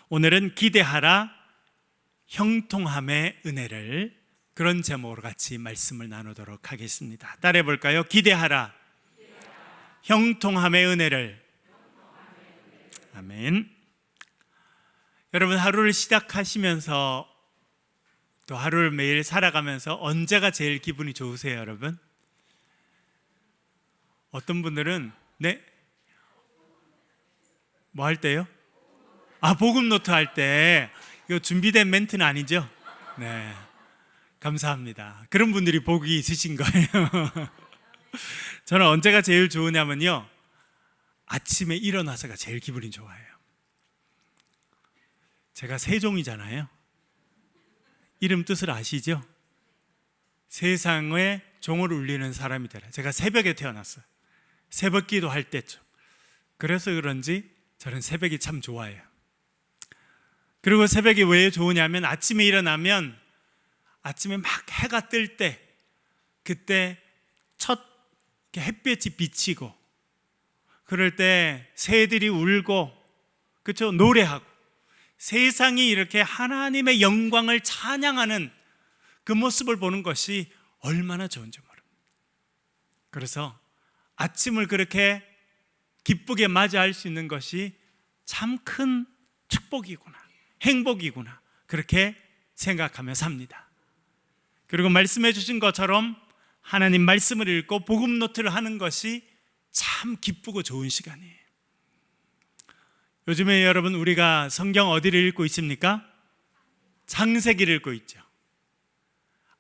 오늘은 기대하라 형통함의 은혜를, 그런 제목으로 같이 말씀을 나누도록 하겠습니다. 따라해 볼까요? 기대하라 형통함의 은혜를. 아멘. 여러분, 하루를 시작하시면서 또 하루를 매일 살아가면서 언제가 제일 기분이 좋으세요, 여러분? 어떤 분들은 뭐 할 때요? 복음 노트 할 때. 이거 준비된 멘트는 아니죠? 네, 감사합니다. 그런 분들이 복이 있으신 거예요. 저는 언제가 제일 좋으냐면요, 아침에 일어나서가 제일 기분이 좋아요. 제가 세종이잖아요. 이름 뜻을 아시죠? 세상의 종을 울리는 사람이 되라. 제가 새벽에 태어났어요. 새벽 기도할 때쯤. 그래서 그런지 저는 새벽이 참 좋아해요. 그리고 새벽이 왜 좋으냐면, 아침에 일어나면 아침에 막 해가 뜰 때, 그때 첫 햇볕이 비치고, 그럴 때 새들이 울고, 그렇죠? 노래하고, 세상이 이렇게 하나님의 영광을 찬양하는 그 모습을 보는 것이 얼마나 좋은지 모릅니다. 그래서 아침을 그렇게 기쁘게 맞이할 수 있는 것이 참 큰 축복이구나, 행복이구나, 그렇게 생각하며 삽니다. 그리고 말씀해 주신 것처럼 하나님 말씀을 읽고 복음 노트를 하는 것이 참 기쁘고 좋은 시간이에요. 요즘에 여러분, 우리가 성경 어디를 읽고 있습니까? 창세기를 읽고 있죠.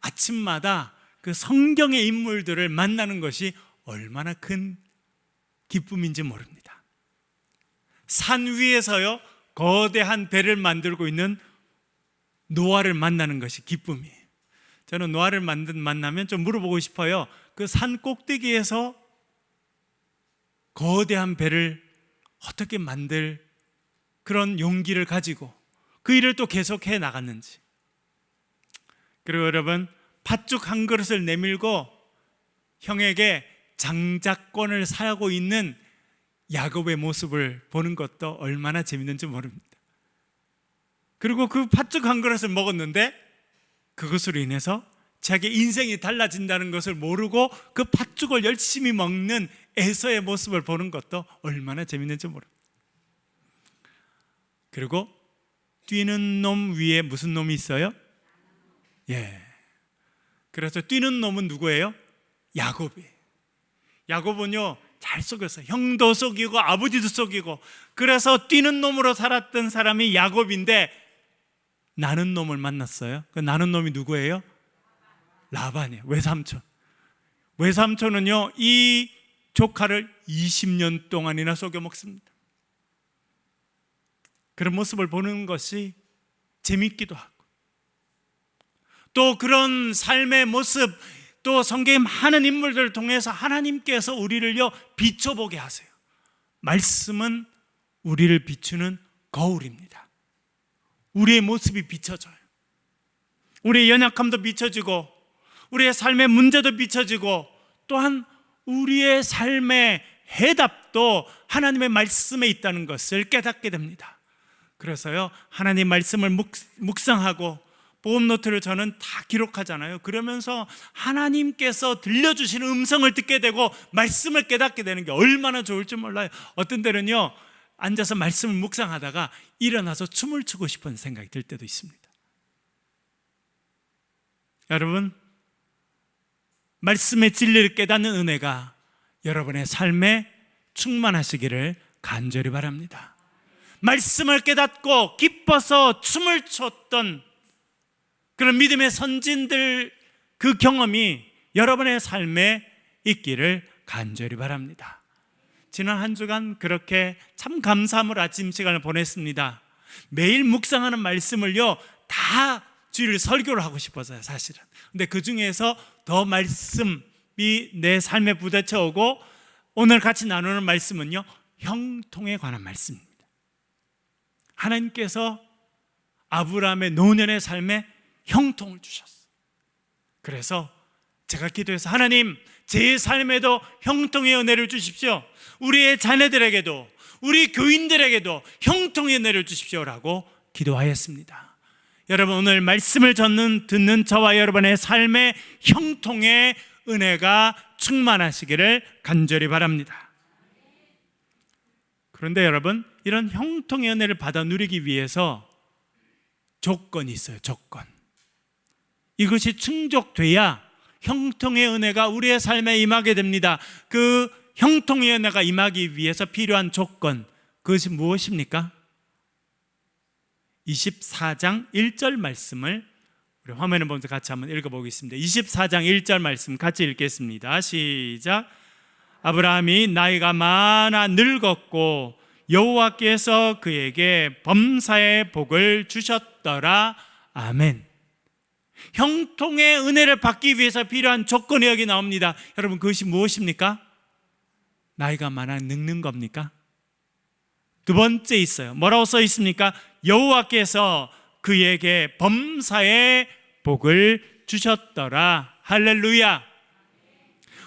아침마다 그 성경의 인물들을 만나는 것이 얼마나 큰 기쁨인지 모릅니다. 산 위에서요, 거대한 배를 만들고 있는 노아를 만나는 것이 기쁨이에요. 저는 노아를 만나면 좀 물어보고 싶어요. 그 산 꼭대기에서 거대한 배를 어떻게 만들 그런 용기를 가지고 그 일을 또 계속해 나갔는지. 그리고 여러분, 팥죽 한 그릇을 내밀고 형에게 장자권을 사고 있는 야곱의 모습을 보는 것도 얼마나 재밌는지 모릅니다. 그리고 그 팥죽 한 그릇을 먹었는데 그것으로 인해서 자기 인생이 달라진다는 것을 모르고 그 팥죽을 열심히 먹는 에서의 모습을 보는 것도 얼마나 재밌는지 모릅니다. 그리고 뛰는 놈 위에 무슨 놈이 있어요? 그래서 뛰는 놈은 누구예요? 야곱이에요. 야곱은요, 잘 속였어요. 형도 속이고 아버지도 속이고. 그래서 뛰는 놈으로 살았던 사람이 야곱인데, 나는 놈을 만났어요. 그 나는 놈이 누구예요? 라반이에요. 외삼촌. 외삼촌은요, 이 조카를 20년 동안이나 속여 먹습니다. 그런 모습을 보는 것이 재밌기도 하고, 또 그런 삶의 모습, 또 성경의 많은 인물들을 통해서 하나님께서 우리를요 비춰보게 하세요. 말씀은 우리를 비추는 거울입니다. 우리의 모습이 비춰져요. 우리의 연약함도 비춰지고, 우리의 삶의 문제도 비춰지고, 또한 우리의 삶의 해답도 하나님의 말씀에 있다는 것을 깨닫게 됩니다. 그래서요, 하나님 말씀을 묵상하고 복음 노트를 저는 다 기록하잖아요. 그러면서 하나님께서 들려주시는 음성을 듣게 되고 말씀을 깨닫게 되는 게 얼마나 좋을지 몰라요. 어떤 때는요, 앉아서 말씀을 묵상하다가 일어나서 춤을 추고 싶은 생각이 들 때도 있습니다. 여러분, 말씀의 진리를 깨닫는 은혜가 여러분의 삶에 충만하시기를 간절히 바랍니다. 말씀을 깨닫고 기뻐서 춤을 췄던 그런 믿음의 선진들, 그 경험이 여러분의 삶에 있기를 간절히 바랍니다. 지난 한 주간 그렇게 참 감사함으로 아침 시간을 보냈습니다. 매일 묵상하는 말씀을요 다 주일 설교를 하고 싶어서요, 사실은. 근데 그 중에서 더 말씀이 내 삶에 부딪혀 오고, 오늘 같이 나누는 말씀은요, 형통에 관한 말씀입니다. 하나님께서 아브라함의 노년의 삶에 형통을 주셨어요. 그래서 제가 기도해서, 하나님, 제 삶에도 형통의 은혜를 주십시오. 우리의 자녀들에게도, 우리 교인들에게도 형통의 은혜를 주십시오라고 기도하였습니다. 여러분, 오늘 말씀을 듣는 저와 여러분의 삶의 형통의 은혜가 충만하시기를 간절히 바랍니다. 그런데 여러분, 이런 형통의 은혜를 받아 누리기 위해서 조건이 있어요. 조건. 이것이 충족돼야 형통의 은혜가 우리의 삶에 임하게 됩니다. 그 형통의 은혜가 임하기 위해서 필요한 조건, 그것이 무엇입니까? 24장 1절 말씀을 우리 화면에 보면서 같이 한번 읽어보겠습니다. 24장 1절 말씀 같이 읽겠습니다. 시작. 아브라함이 나이가 많아 늙었고 여호와께서 그에게 범사의 복을 주셨더라. 아멘. 형통의 은혜를 받기 위해서 필요한 조건이 여기 나옵니다. 여러분, 그것이 무엇입니까? 나이가 많아 늙는 겁니까? 두 번째 있어요. 뭐라고 써 있습니까? 여호와께서 그에게 범사의 복을 주셨더라. 할렐루야.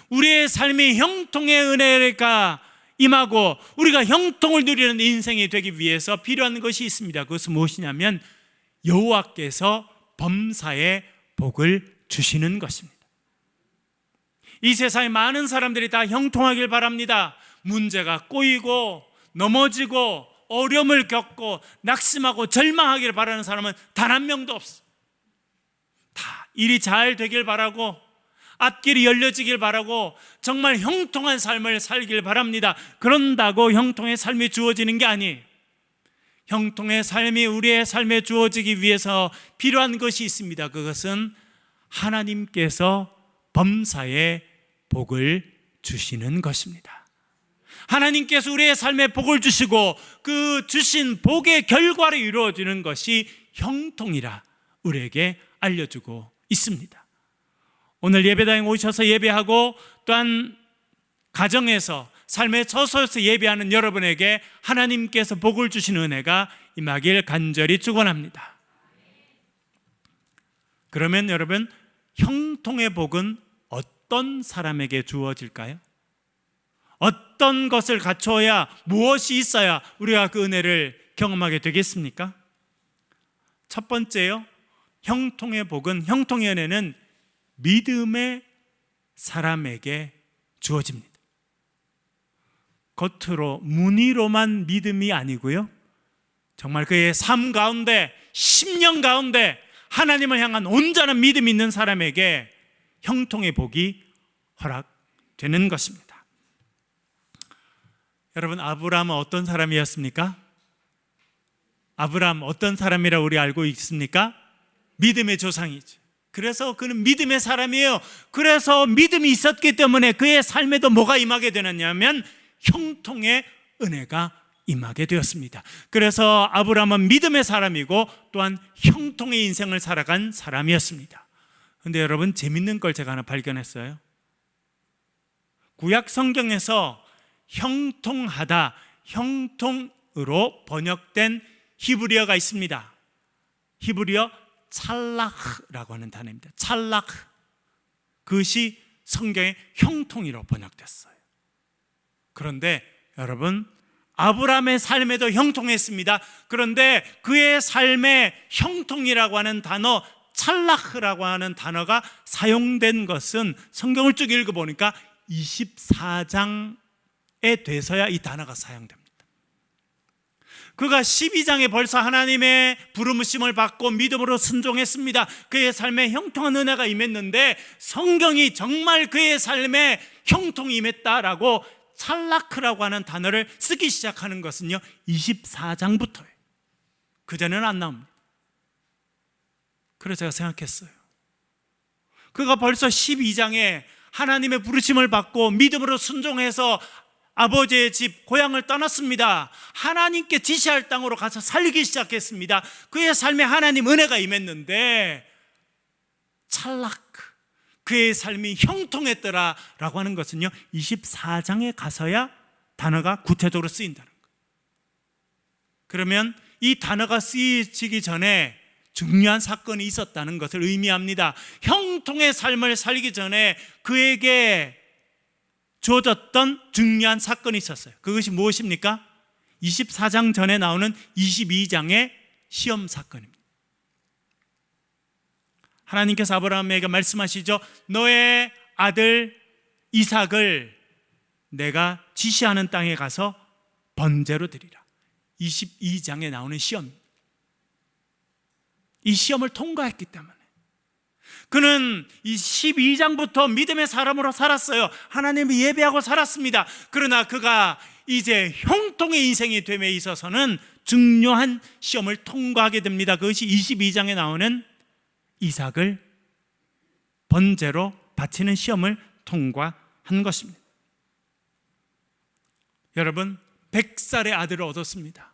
우리의 삶이 형통의 은혜가 임하고 우리가 형통을 누리는 인생이 되기 위해서 필요한 것이 있습니다. 그것은 무엇이냐면 여호와께서 범사의 복을 주시는 것입니다. 이 세상에 많은 사람들이 다 형통하길 바랍니다. 문제가 꼬이고 넘어지고 어려움을 겪고 낙심하고 절망하길 바라는 사람은 단 한 명도 없어. 다 일이 잘 되길 바라고 앞길이 열려지길 바라고 정말 형통한 삶을 살길 바랍니다. 그런다고 형통의 삶이 주어지는 게 아니에요. 형통의 삶이 우리의 삶에 주어지기 위해서 필요한 것이 있습니다. 그것은 하나님께서 범사의 복을 주시는 것입니다. 하나님께서 우리의 삶에 복을 주시고 그 주신 복의 결과로 이루어지는 것이 형통이라 우리에게 알려주고 있습니다. 오늘 예배당에 오셔서 예배하고 또한 가정에서 삶의 처소에서 예배하는 여러분에게 하나님께서 복을 주시는 은혜가 임하길 간절히 축원합니다. 그러면 여러분, 형통의 복은 어떤 사람에게 주어질까요? 어떤 것을 갖춰야, 무엇이 있어야 우리가 그 은혜를 경험하게 되겠습니까? 첫 번째요, 형통의 복은, 형통의 은혜는 믿음의 사람에게 주어집니다. 겉으로 무늬로만 믿음이 아니고요, 정말 그의 삶 가운데, 심령 가운데 하나님을 향한 온전한 믿음이 있는 사람에게 형통의 복이 허락되는 것입니다. 여러분, 아브라함은 어떤 사람이었습니까? 아브라함 어떤 사람이라고 우리 알고 있습니까? 믿음의 조상이죠. 그래서 그는 믿음의 사람이에요. 그래서 믿음이 있었기 때문에 그의 삶에도 뭐가 임하게 되느냐면 형통의 은혜가 임하게 되었습니다. 그래서 아브라함은 믿음의 사람이고 또한 형통의 인생을 살아간 사람이었습니다. 그런데 여러분, 재밌는 걸 제가 하나 발견했어요. 구약 성경에서 형통하다, 형통으로 번역된 히브리어가 있습니다. 히브리어 찰라흐라고 하는 단어입니다. 찰라흐. 그것이 성경의 형통이로 번역됐어요. 그런데 여러분, 아브라함의 삶에도 형통했습니다. 그런데 그의 삶에 형통이라고 하는 단어, 찰라흐라고 하는 단어가 사용된 것은 성경을 쭉 읽어보니까 24장에 돼서야 이 단어가 사용됩니다. 그가 12장에 벌써 하나님의 부르심을 받고 믿음으로 순종했습니다. 그의 삶에 형통한 은혜가 임했는데 성경이 정말 그의 삶에 형통이 임했다라고 찰라크라고 하는 단어를 쓰기 시작하는 것은요 24장부터예요. 그전에는 안 나옵니다. 그래서 제가 생각했어요. 그가 벌써 12장에 하나님의 부르심을 받고 믿음으로 순종해서 아버지의 집, 고향을 떠났습니다. 하나님께 지시할 땅으로 가서 살기 시작했습니다. 그의 삶에 하나님 은혜가 임했는데 찰락, 그의 삶이 형통했더라라고 하는 것은요 24장에 가서야 단어가 구체적으로 쓰인다는 거예요. 그러면 이 단어가 쓰이기 전에 중요한 사건이 있었다는 것을 의미합니다. 형통의 삶을 살기 전에 그에게 주어졌던 중요한 사건이 있었어요. 그것이 무엇입니까? 24장 전에 나오는 22장의 시험 사건입니다. 하나님께서 아브라함에게 말씀하시죠. 너의 아들 이삭을 내가 지시하는 땅에 가서 번제로 드리라. 22장에 나오는 시험. 이 시험을 통과했기 때문에 그는 이 12장부터 믿음의 사람으로 살았어요. 하나님을 예배하고 살았습니다. 그러나 그가 이제 형통의 인생이 됨에 있어서는 중요한 시험을 통과하게 됩니다. 그것이 22장에 나오는 이삭을 번제로 바치는 시험을 통과한 것입니다. 여러분, 100살의 아들을 얻었습니다.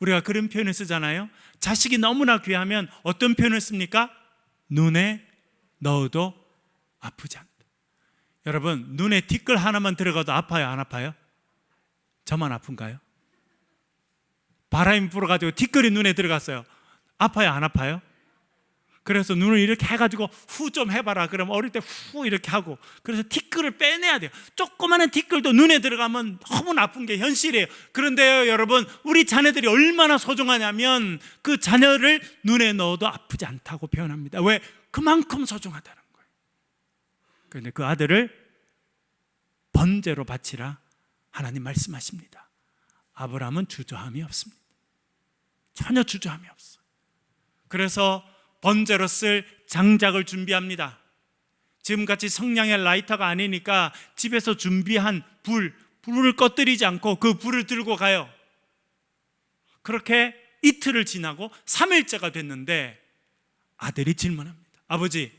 우리가 그런 표현을 쓰잖아요. 자식이 너무나 귀하면 어떤 표현을 씁니까? 눈에 넣어도 아프지 않다. 여러분, 눈에 티끌 하나만 들어가도 아파요, 안 아파요? 저만 아픈가요? 바람이 불어가지고 티끌이 눈에 들어갔어요. 아파요, 안 아파요? 그래서 눈을 이렇게 해가지고 후 좀 해봐라. 그럼 어릴 때 후 이렇게 하고, 그래서 티끌을 빼내야 돼요. 조그마한 티끌도 눈에 들어가면 너무 나쁜 게 현실이에요. 그런데요, 여러분, 우리 자녀들이 얼마나 소중하냐면 그 자녀를 눈에 넣어도 아프지 않다고 표현합니다. 왜? 그만큼 소중하다는 거예요. 그런데 그 아들을 번제로 바치라 하나님 말씀하십니다. 아브라함은 주저함이 없습니다. 전혀 주저함이 없어요. 그래서 번제로 쓸 장작을 준비합니다. 지금같이 성냥의 라이터가 아니니까 집에서 준비한 불을 꺼뜨리지 않고 그 불을 들고 가요. 그렇게 이틀을 지나고 3일째가 됐는데 아들이 질문합니다. 아버지,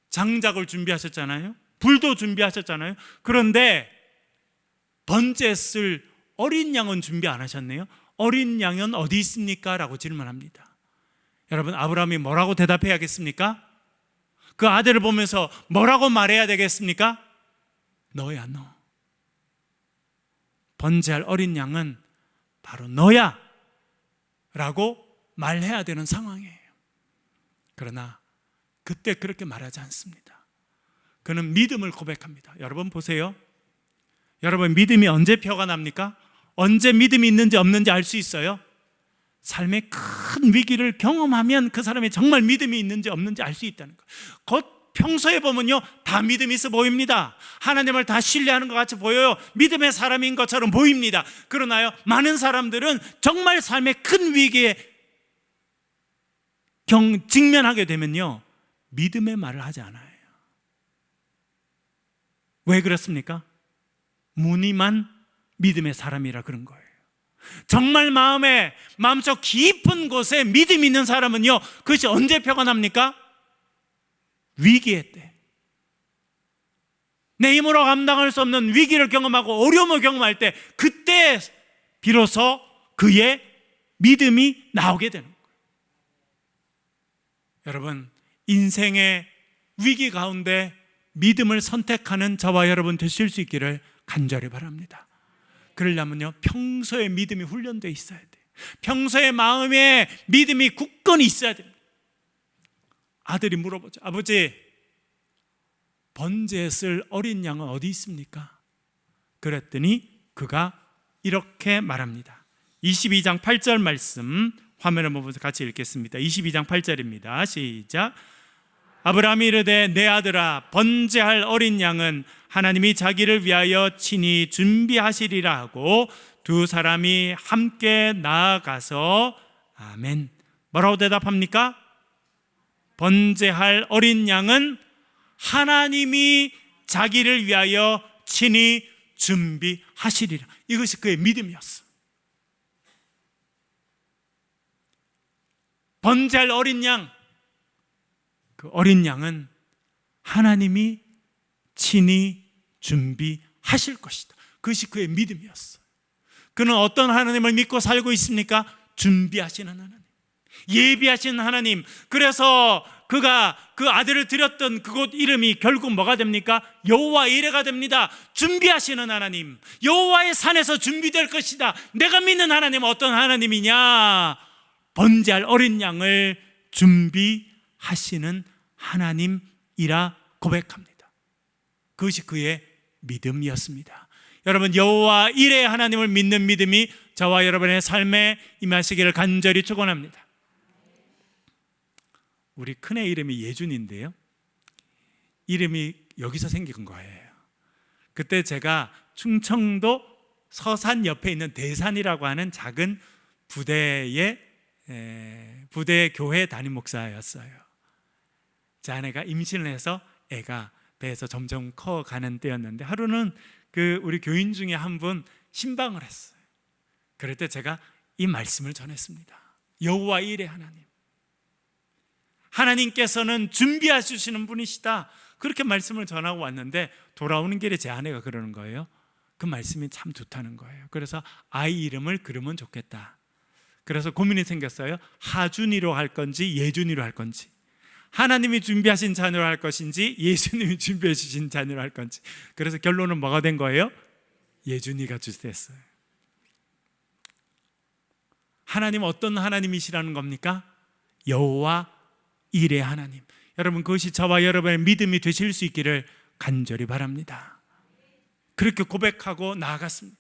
장작을 준비하셨잖아요. 불도 준비하셨잖아요. 그런데 번제에 쓸 어린 양은 준비 안 하셨네요. 어린 양은 어디 있습니까? 라고 질문합니다. 여러분, 아브라함이 뭐라고 대답해야겠습니까? 그 아들을 보면서 뭐라고 말해야 되겠습니까? 너야, 너. 번제할 어린 양은 바로 너야 라고 말해야 되는 상황이에요. 그러나 그때 그렇게 말하지 않습니다. 그는 믿음을 고백합니다. 여러분 보세요. 여러분, 믿음이 언제 표가 납니까? 언제 믿음이 있는지 없는지 알 수 있어요? 삶의 큰 위기를 경험하면 그 사람이 정말 믿음이 있는지 없는지 알 수 있다는 거예요. 곧 평소에 보면요, 다 믿음이 있어 보입니다. 하나님을 다 신뢰하는 것 같이 보여요. 믿음의 사람인 것처럼 보입니다. 그러나요, 많은 사람들은 정말 삶의 큰 위기에 직면하게 되면요, 믿음의 말을 하지 않아요. 왜 그렇습니까? 무늬만 믿음의 사람이라 그런 거예요. 정말 마음속 깊은 곳에 믿음 있는 사람은요, 그것이 언제 표가 납니까? 위기의 때, 내 힘으로 감당할 수 없는 위기를 경험하고 어려움을 경험할 때, 그때 비로소 그의 믿음이 나오게 되는 거예요. 여러분, 인생의 위기 가운데 믿음을 선택하는 저와 여러분 되실 수 있기를 간절히 바랍니다. 그러려면요, 평소에 믿음이 훈련되어 있어야 돼요. 평소에 마음에 믿음이 굳건히 있어야 됩니다. 아들이 물어보죠. 아버지, 번제에 쓸 어린 양은 어디 있습니까? 그랬더니 그가 이렇게 말합니다. 22장 8절 말씀 화면을 보면서 같이 읽겠습니다. 22장 8절입니다. 시작. 아브라함이 이르되 내 아들아, 번제할 어린 양은 하나님이 자기를 위하여 친히 준비하시리라 하고 두 사람이 함께 나아가서 아멘. 뭐라고 대답합니까? 번제할 어린 양은 하나님이 자기를 위하여 친히 준비하시리라. 이것이 그의 믿음이었어. 번제할 어린 양, 그 어린 양은 하나님이 친히 준비하실 것이다. 그것이 그의 믿음이었어요. 그는 어떤 하나님을 믿고 살고 있습니까? 준비하시는 하나님, 예비하시는 하나님. 그래서 그가 그 아들을 드렸던 그곳 이름이 결국 뭐가 됩니까? 여호와 이레가 됩니다. 준비하시는 하나님, 여호와의 산에서 준비될 것이다. 내가 믿는 하나님은 어떤 하나님이냐? 번제할 어린 양을 준비하시는 하나님이라 고백합니다. 그것이 그의 믿음이었습니다. 여러분, 여호와 이레 하나님을 믿는 믿음이 저와 여러분의 삶에 임하시기를 간절히 축원합니다. 우리 큰애 이름이 예준인데요, 이름이 여기서 생긴 거예요. 그때 제가 충청도 서산 옆에 있는 대산이라고 하는 작은 부대 교회 담임 목사였어요. 제 아내가 임신을 해서 애가 배에서 점점 커가는 때였는데, 하루는 우리 교인 중에 한 분 신방을 했어요. 그럴 때 제가 이 말씀을 전했습니다. 여호와 일의 하나님, 하나님께서는 준비해 주시는 분이시다, 그렇게 말씀을 전하고 왔는데, 돌아오는 길에 제 아내가 그러는 거예요. 그 말씀이 참 좋다는 거예요. 그래서 아이 이름을 그러면 좋겠다. 그래서 고민이 생겼어요. 하준이로 할 건지 예준이로 할 건지, 하나님이 준비하신 자녀로 할 것인지 예수님이 준비해 주신 자녀로 할 건지. 그래서 결론은 뭐가 된 거예요? 예준이가 됐어요. 하나님 어떤 하나님이시라는 겁니까? 여호와 일의 하나님. 여러분, 그것이 저와 여러분의 믿음이 되실 수 있기를 간절히 바랍니다. 그렇게 고백하고 나아갔습니다.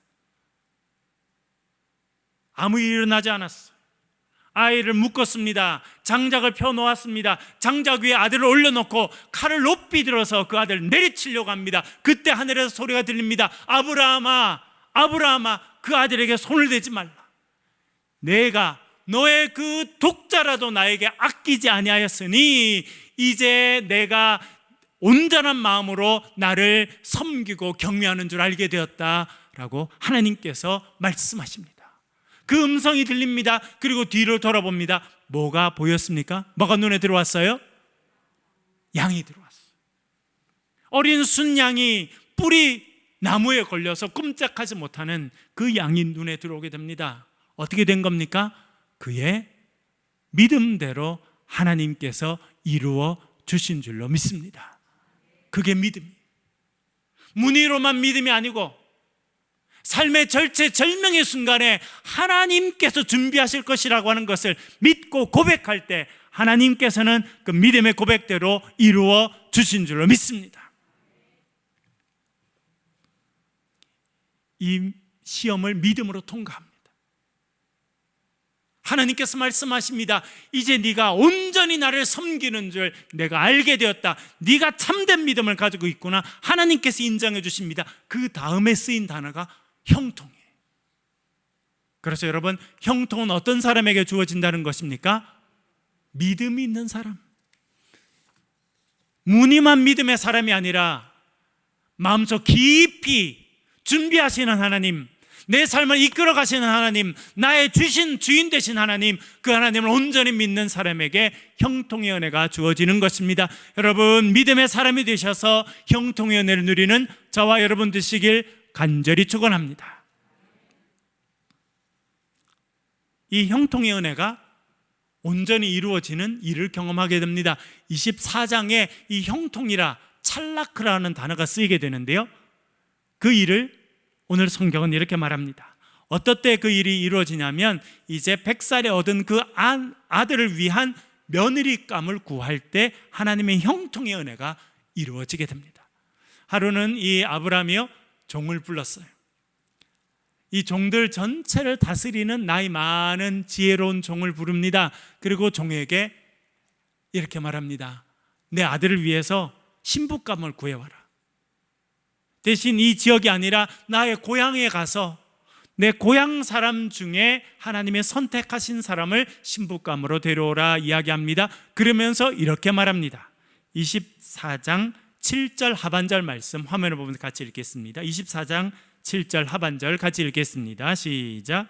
아무 일 일어나지 않았어요. 아이를 묶었습니다. 장작을 펴놓았습니다. 장작 위에 아들을 올려놓고 칼을 높이 들어서 그 아들을 내리치려고 합니다. 그때 하늘에서 소리가 들립니다. 아브라함아, 아브라함아, 그 아들에게 손을 대지 말라. 내가 너의 그 독자라도 나에게 아끼지 아니하였으니 이제 내가 온전한 마음으로 나를 섬기고 경외하는 줄 알게 되었다라고 하나님께서 말씀하십니다. 그 음성이 들립니다. 그리고 뒤로 돌아봅니다. 뭐가 보였습니까? 뭐가 눈에 들어왔어요? 양이 들어왔어요. 어린 순양이 뿌리 나무에 걸려서 꼼짝하지 못하는 그 양이 눈에 들어오게 됩니다. 어떻게 된 겁니까? 그의 믿음대로 하나님께서 이루어 주신 줄로 믿습니다. 그게 믿음이에요. 문의로만 믿음이 아니고 삶의 절체절명의 순간에 하나님께서 준비하실 것이라고 하는 것을 믿고 고백할 때 하나님께서는 그 믿음의 고백대로 이루어 주신 줄로 믿습니다. 이 시험을 믿음으로 통과합니다. 하나님께서 말씀하십니다. 이제 네가 온전히 나를 섬기는 줄 내가 알게 되었다. 네가 참된 믿음을 가지고 있구나. 하나님께서 인정해 주십니다. 그 다음에 쓰인 단어가 형통이에요. 그래서 여러분, 형통은 어떤 사람에게 주어진다는 것입니까? 믿음이 있는 사람, 무늬만 믿음의 사람이 아니라 마음속 깊이 준비하시는 하나님, 내 삶을 이끌어 가시는 하나님, 나의 주인 되신 하나님, 그 하나님을 온전히 믿는 사람에게 형통의 은혜가 주어지는 것입니다. 여러분, 믿음의 사람이 되셔서 형통의 은혜를 누리는 저와 여러분 되시길 간절히 축원합니다. 이 형통의 은혜가 온전히 이루어지는 일을 경험하게 됩니다. 24장에 이 형통이라 찰라크라는 단어가 쓰이게 되는데요, 그 일을 오늘 성경은 이렇게 말합니다. 어떨 때 그 일이 이루어지냐면, 이제 100살에 얻은 그 아들을 위한 며느리감을 구할 때 하나님의 형통의 은혜가 이루어지게 됩니다. 하루는 이 아브라함이요, 종을 불렀어요. 이 종들 전체를 다스리는 나이 많은 지혜로운 종을 부릅니다. 그리고 종에게 이렇게 말합니다. 내 아들을 위해서 신부감을 구해와라. 대신 이 지역이 아니라 나의 고향에 가서 내 고향 사람 중에 하나님의 선택하신 사람을 신부감으로 데려오라 이야기합니다. 그러면서 이렇게 말합니다. 24장 7절 하반절 말씀 화면을 보면서 같이 읽겠습니다. 24장 7절 하반절 같이 읽겠습니다. 시작.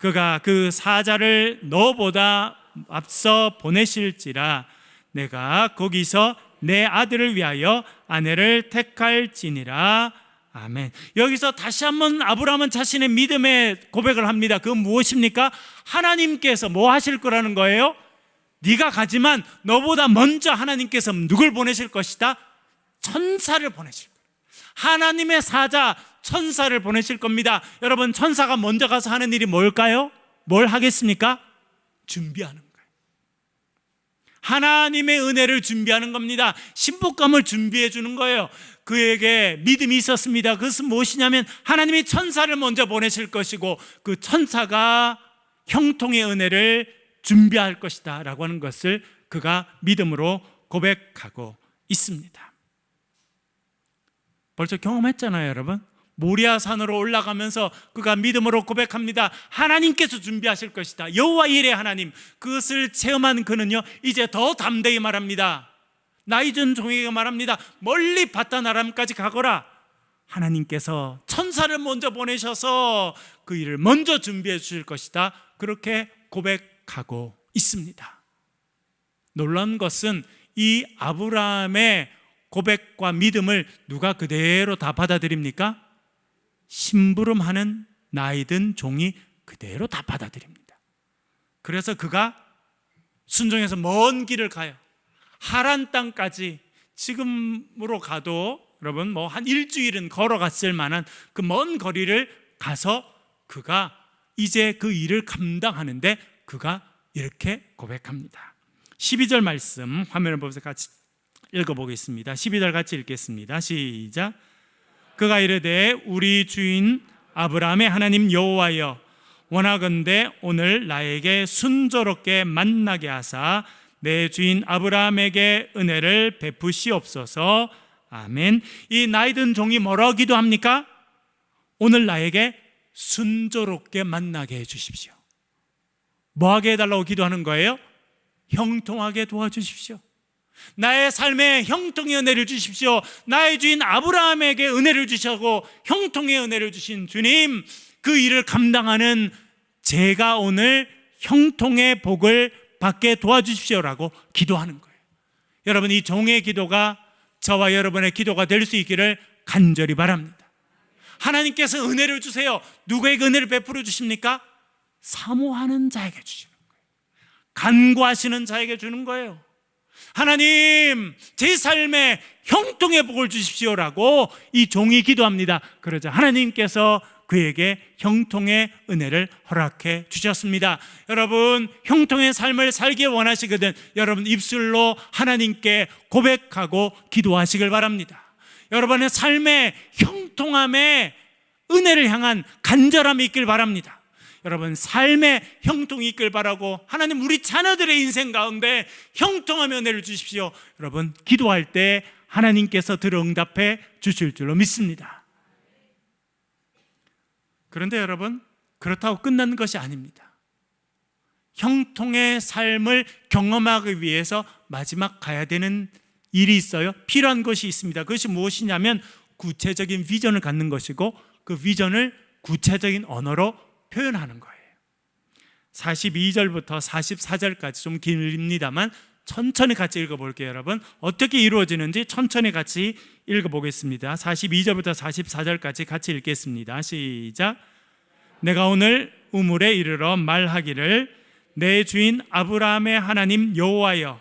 그가 그 사자를 너보다 앞서 보내실지라 내가 거기서 내 아들을 위하여 아내를 택할지니라. 아멘. 여기서 다시 한번 아브라함은 자신의 믿음의 고백을 합니다. 그건 무엇입니까? 하나님께서 뭐 하실 거라는 거예요? 네가 가지만 너보다 먼저 하나님께서 누굴 보내실 것이다? 천사를 보내실 거예요. 하나님의 사자 천사를 보내실 겁니다. 여러분, 천사가 먼저 가서 하는 일이 뭘까요? 뭘 하겠습니까? 준비하는 거예요. 하나님의 은혜를 준비하는 겁니다. 신복감을 준비해 주는 거예요. 그에게 믿음이 있었습니다. 그것은 무엇이냐면 하나님이 천사를 먼저 보내실 것이고 그 천사가 형통의 은혜를 준비할 것이다 라고 하는 것을 그가 믿음으로 고백하고 있습니다. 벌써 경험했잖아요, 여러분. 모리아 산으로 올라가면서 그가 믿음으로 고백합니다. 하나님께서 준비하실 것이다. 여호와 일의 하나님, 그것을 체험한 그는요 이제 더 담대히 말합니다. 나이 든 종에게 말합니다. 멀리 바단 아람까지 가거라. 하나님께서 천사를 먼저 보내셔서 그 일을 먼저 준비해 주실 것이다. 그렇게 고백하고 있습니다. 놀라운 것은 이 아브라함의 고백과 믿음을 누가 그대로 다 받아들입니까? 심부름하는 나이든 종이 그대로 다 받아들입니다. 그래서 그가 순종해서 먼 길을 가요. 하란 땅까지, 지금으로 가도 여러분 뭐 한 일주일은 걸어갔을 만한 그 먼 거리를 가서 그가 이제 그 일을 감당하는데 그가 이렇게 고백합니다. 12절 말씀 화면을 보면서 같이 읽어보겠습니다. 12절 같이 읽겠습니다. 시작. 그가 이르되 우리 주인 아브라함의 하나님 여호와여, 원하건대 오늘 나에게 순조롭게 만나게 하사 내 주인 아브라함에게 은혜를 베푸시옵소서. 아멘. 이 나이든 종이 뭐라고 기도합니까? 오늘 나에게 순조롭게 만나게 해주십시오. 뭐하게 해달라고 기도하는 거예요? 형통하게 도와주십시오. 나의 삶에 형통의 은혜를 주십시오. 나의 주인 아브라함에게 은혜를 주시고 형통의 은혜를 주신 주님, 그 일을 감당하는 제가 오늘 형통의 복을 받게 도와주십시오라고 기도하는 거예요. 여러분, 이 종의 기도가 저와 여러분의 기도가 될 수 있기를 간절히 바랍니다. 하나님께서 은혜를 주세요. 누구에게 은혜를 베풀어 주십니까? 사모하는 자에게 주시는 거예요. 간구하시는 자에게 주는 거예요. 하나님, 제 삶에 형통의 복을 주십시오라고 이 종이 기도합니다. 그러자 하나님께서 그에게 형통의 은혜를 허락해 주셨습니다. 여러분, 형통의 삶을 살기 원하시거든 여러분 입술로 하나님께 고백하고 기도하시길 바랍니다. 여러분의 삶의 형통함에 은혜를 향한 간절함이 있길 바랍니다. 여러분, 삶의 형통이 있길 바라고 하나님 우리 자녀들의 인생 가운데 형통함의 은혜를 주십시오. 여러분, 기도할 때 하나님께서 들어 응답해 주실 줄로 믿습니다. 그런데 여러분, 그렇다고 끝나는 것이 아닙니다. 형통의 삶을 경험하기 위해서 마지막 가야 되는 일이 있어요. 필요한 것이 있습니다. 그것이 무엇이냐면 구체적인 비전을 갖는 것이고 그 비전을 구체적인 언어로 표현하는 거예요. 42절부터 44절까지 좀 길입니다만 천천히 같이 읽어볼게요. 여러분, 어떻게 이루어지는지 천천히 같이 읽어보겠습니다. 42절부터 44절까지 같이 읽겠습니다. 시작. 내가 오늘 우물에 이르러 말하기를 내 주인 아브라함의 하나님 여호와여,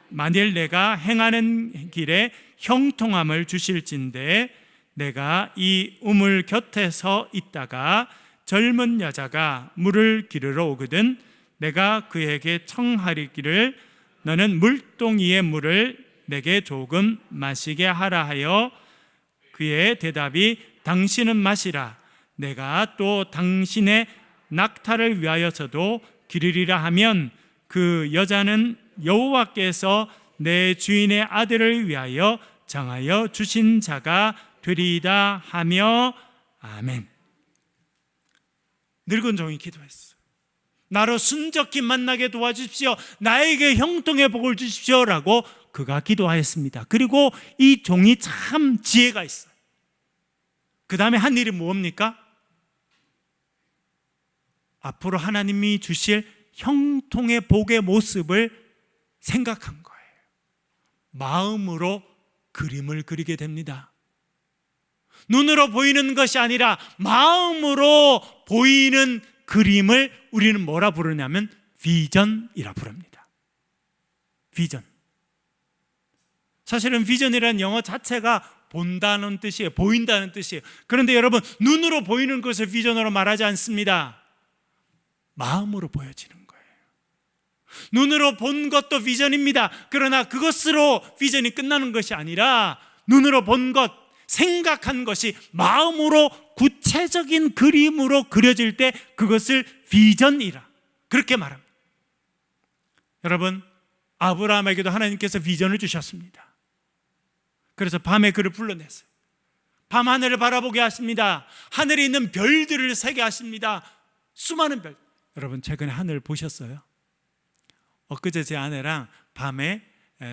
만일 내가 행하는 길에 형통함을 주실진대 내가 이 우물 곁에 서 있다가 젊은 여자가 물을 기르러 오거든 내가 그에게 청하리기를 너는 물동이의 물을 내게 조금 마시게 하라 하여 그의 대답이 당신은 마시라 내가 또 당신의 낙타를 위하여서도 기르리라 하면 그 여자는 여호와께서 내 주인의 아들을 위하여 정하여 주신 자가 되리이다 하며 아멘. 늙은 종이 기도했어요. 나로 순적히 만나게 도와주십시오. 나에게 형통의 복을 주십시오라고 그가 기도하였습니다. 그리고 이 종이 참 지혜가 있어요. 그 다음에 한 일이 뭡니까? 앞으로 하나님이 주실 형통의 복의 모습을 생각한 거예요. 마음으로 그림을 그리게 됩니다. 눈으로 보이는 것이 아니라 마음으로 보이는 그림을 우리는 뭐라 부르냐면 비전이라 부릅니다. 비전. 사실은 비전이라는 영어 자체가 본다는 뜻이에요. 보인다는 뜻이에요. 그런데 여러분, 눈으로 보이는 것을 비전으로 말하지 않습니다. 마음으로 보여지는 거예요. 눈으로 본 것도 비전입니다. 그러나 그것으로 비전이 끝나는 것이 아니라 눈으로 본 것, 생각한 것이 마음으로 구체적인 그림으로 그려질 때 그것을 비전이라 그렇게 말합니다. 여러분, 아브라함에게도 하나님께서 비전을 주셨습니다. 그래서 밤에 그를 불러냈어요. 밤하늘을 바라보게 하십니다. 하늘에 있는 별들을 세게 하십니다. 수많은 별. 여러분, 최근에 하늘 보셨어요? 엊그제 제 아내랑 밤에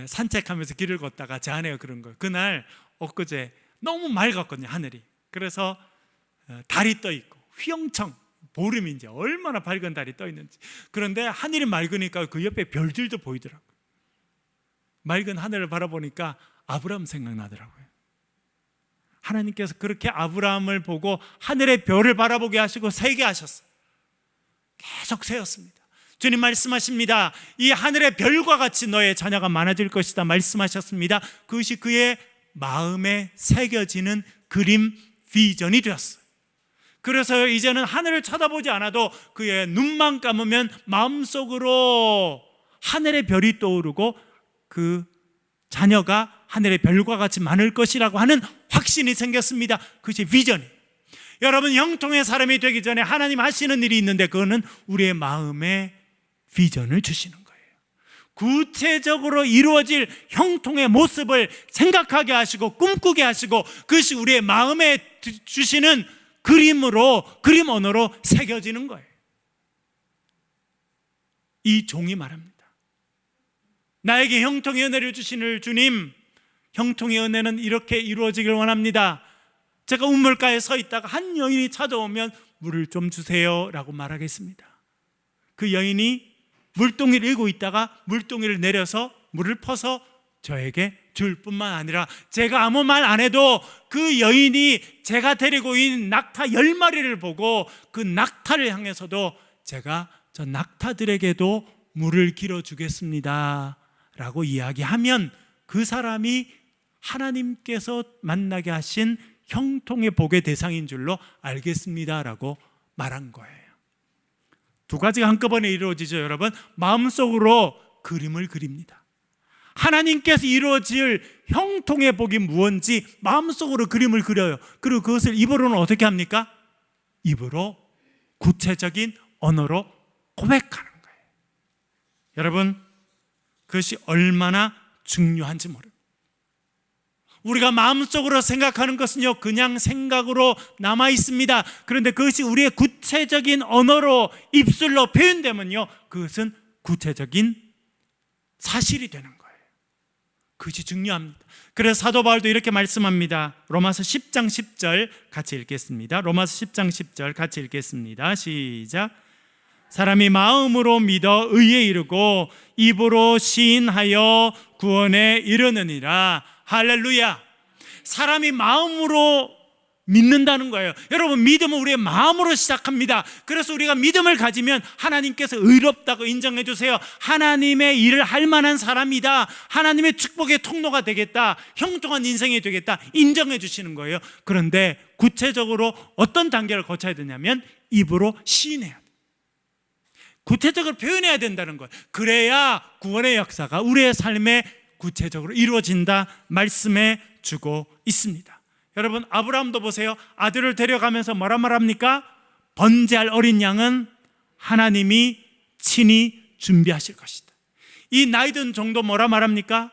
산책하면서 길을 걷다가 제 아내가 그런 거예요. 그날 엊그제 너무 맑았거든요, 하늘이. 그래서 달이 떠 있고 휘영청, 보름이 이제 얼마나 밝은 달이 떠 있는지. 그런데 하늘이 맑으니까 그 옆에 별들도 보이더라고요. 맑은 하늘을 바라보니까 아브라함 생각나더라고요. 하나님께서 그렇게 아브라함을 보고 하늘의 별을 바라보게 하시고 세게 하셨어요. 계속 세웠습니다. 주님 말씀하십니다. 이 하늘의 별과 같이 너의 자녀가 많아질 것이다 말씀하셨습니다. 그것이 그의 마음에 새겨지는 그림, 비전이 되었어요. 그래서 이제는 하늘을 쳐다보지 않아도 그의 눈만 감으면 마음속으로 하늘의 별이 떠오르고 그 자녀가 하늘의 별과 같이 많을 것이라고 하는 확신이 생겼습니다. 그것이 비전이에요. 여러분, 형통의 사람이 되기 전에 하나님 하시는 일이 있는데 그거는 우리의 마음에 비전을 주시는 거예요. 구체적으로 이루어질 형통의 모습을 생각하게 하시고 꿈꾸게 하시고 그것이 우리의 마음에 주시는 그림으로, 그림 언어로 새겨지는 거예요. 이 종이 말합니다. 나에게 형통의 은혜를 주시는 주님, 형통의 은혜는 이렇게 이루어지길 원합니다. 제가 우물가에 서 있다가 한 여인이 찾아오면 물을 좀 주세요 라고 말하겠습니다. 그 여인이 물동이를 일고 있다가 물동이를 내려서 물을 퍼서 저에게 줄 뿐만 아니라 제가 아무 말 안 해도 그 여인이 제가 데리고 있는 낙타 10마리를 보고 그 낙타를 향해서도 제가 저 낙타들에게도 물을 길어주겠습니다 라고 이야기하면 그 사람이 하나님께서 만나게 하신 형통의 복의 대상인 줄로 알겠습니다 라고 말한 거예요. 두 가지가 한꺼번에 이루어지죠. 여러분, 마음속으로 그림을 그립니다. 하나님께서 이루어질 형통의 복이 무엇인지 마음속으로 그림을 그려요. 그리고 그것을 입으로는 어떻게 합니까? 입으로 구체적인 언어로 고백하는 거예요. 여러분, 그것이 얼마나 중요한지 모릅니다. 우리가 마음속으로 생각하는 것은요, 그냥 생각으로 남아 있습니다. 그런데 그것이 우리의 구체적인 언어로 입술로 표현되면요, 그것은 구체적인 사실이 되는 거예요. 그것이 중요합니다. 그래서 사도 바울도 이렇게 말씀합니다. 로마서 10장 10절 같이 읽겠습니다. 로마서 10장 10절 같이 읽겠습니다. 시작. 사람이 마음으로 믿어 의에 이르고 입으로 시인하여 구원에 이르느니라. 할렐루야. 사람이 마음으로 믿는다는 거예요. 여러분, 믿음은 우리의 마음으로 시작합니다. 그래서 우리가 믿음을 가지면 하나님께서 의롭다고 인정해 주세요. 하나님의 일을 할 만한 사람이다. 하나님의 축복의 통로가 되겠다. 형통한 인생이 되겠다. 인정해 주시는 거예요. 그런데 구체적으로 어떤 단계를 거쳐야 되냐면 입으로 시인해야 돼요. 구체적으로 표현해야 된다는 거예요. 그래야 구원의 역사가 우리의 삶에 구체적으로 이루어진다 말씀해 주고 있습니다. 여러분, 아브라함도 보세요. 아들을 데려가면서 뭐라 말합니까? 번제할 어린 양은 하나님이 친히 준비하실 것이다. 이 나이든 정도 뭐라 말합니까?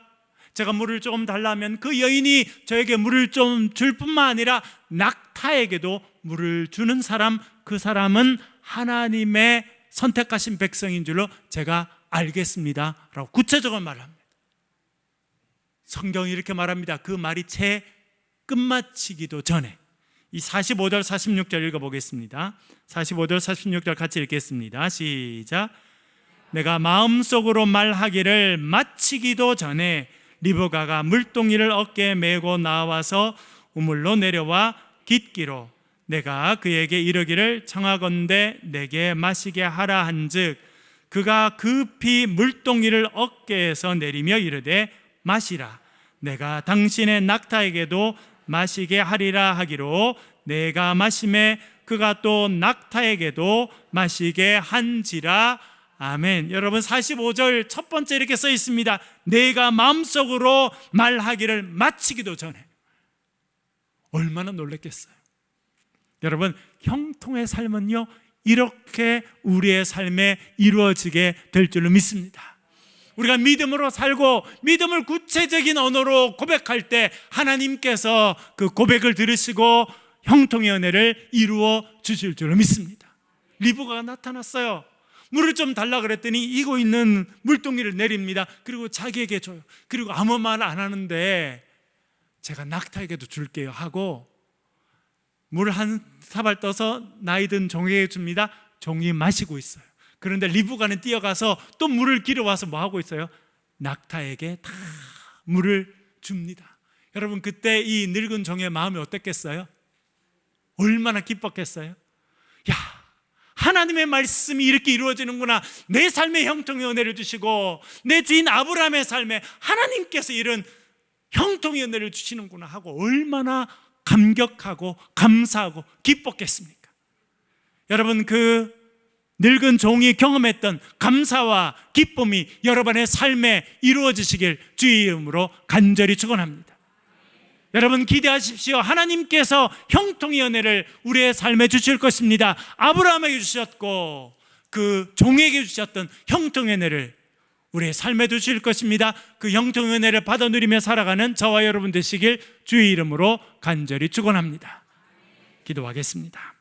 제가 물을 조금 달라면 그 여인이 저에게 물을 좀 줄 뿐만 아니라 낙타에게도 물을 주는 사람, 그 사람은 하나님의 선택하신 백성인 줄로 제가 알겠습니다 라고 구체적으로 말합니다. 성경이 이렇게 말합니다. 그 말이 채 끝마치기도 전에 이 45절 46절 읽어보겠습니다. 45절 46절 같이 읽겠습니다. 시작. 내가 마음속으로 말하기를 마치기도 전에 리브가가 물동이를 어깨에 메고 나와서 우물로 내려와 깃기로 내가 그에게 이르기를 청하건대 내게 마시게 하라 한즉 그가 급히 물동이를 어깨에서 내리며 이르되 마시라. 내가 당신의 낙타에게도 마시게 하리라 하기로 내가 마심에 그가 또 낙타에게도 마시게 한지라. 아멘. 여러분 45절 첫 번째 이렇게 써 있습니다. 내가 마음속으로 말하기를 마치기도 전에. 얼마나 놀랐겠어요. 여러분 형통의 삶은요 이렇게 우리의 삶에 이루어지게 될 줄로 믿습니다. 우리가 믿음으로 살고 믿음을 구체적인 언어로 고백할 때 하나님께서 그 고백을 들으시고 형통의 은혜를 이루어 주실 줄로 믿습니다. 리브가가 나타났어요. 물을 좀 달라 그랬더니 이고 있는 물동이를 내립니다. 그리고 자기에게 줘요. 그리고 아무 말 안 하는데 제가 낙타에게도 줄게요 하고 물 한 사발 떠서 나이 든 종에게 줍니다. 종이 마시고 있어요. 그런데 리브가는 뛰어가서 또 물을 길어와서 뭐 하고 있어요? 낙타에게 다 물을 줍니다. 여러분 그때 이 늙은 종의 마음이 어땠겠어요? 얼마나 기뻤겠어요? 야, 하나님의 말씀이 이렇게 이루어지는구나. 내 삶에 형통의 은혜를 주시고 내 주인 아브라함의 삶에 하나님께서 이런 형통의 은혜를 주시는구나 하고 얼마나 감격하고 감사하고 기뻤겠습니까? 여러분 그 늙은 종이 경험했던 감사와 기쁨이 여러분의 삶에 이루어지시길 주의 이름으로 간절히 축원합니다. 여러분 기대하십시오. 하나님께서 형통의 은혜를 우리의 삶에 주실 것입니다. 아브라함에게 주셨고 그 종에게 주셨던 형통의 은혜를 우리의 삶에 주실 것입니다. 그 형통의 은혜를 받아 누리며 살아가는 저와 여러분 되시길 주의 이름으로 간절히 축원합니다. 기도하겠습니다.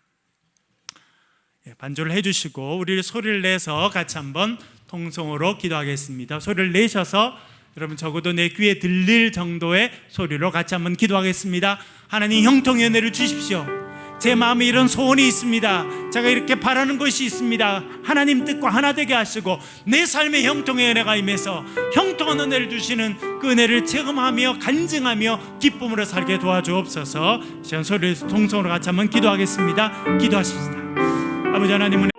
반주를 해주시고 우리 소리를 내서 같이 한번 통성으로 기도하겠습니다. 소리를 내셔서 여러분 적어도 내 귀에 들릴 정도의 소리로 같이 한번 기도하겠습니다. 하나님 형통의 은혜를 주십시오. 제 마음에 이런 소원이 있습니다. 제가 이렇게 바라는 것이 있습니다. 하나님 뜻과 하나 되게 하시고 내 삶에 형통의 은혜가 임해서 형통한 은혜를 주시는 그 은혜를 체험하며 간증하며 기쁨으로 살게 도와주옵소서. 시간 소리를 통성으로 같이 한번 기도하겠습니다. 기도하십시다. 아버지 하나님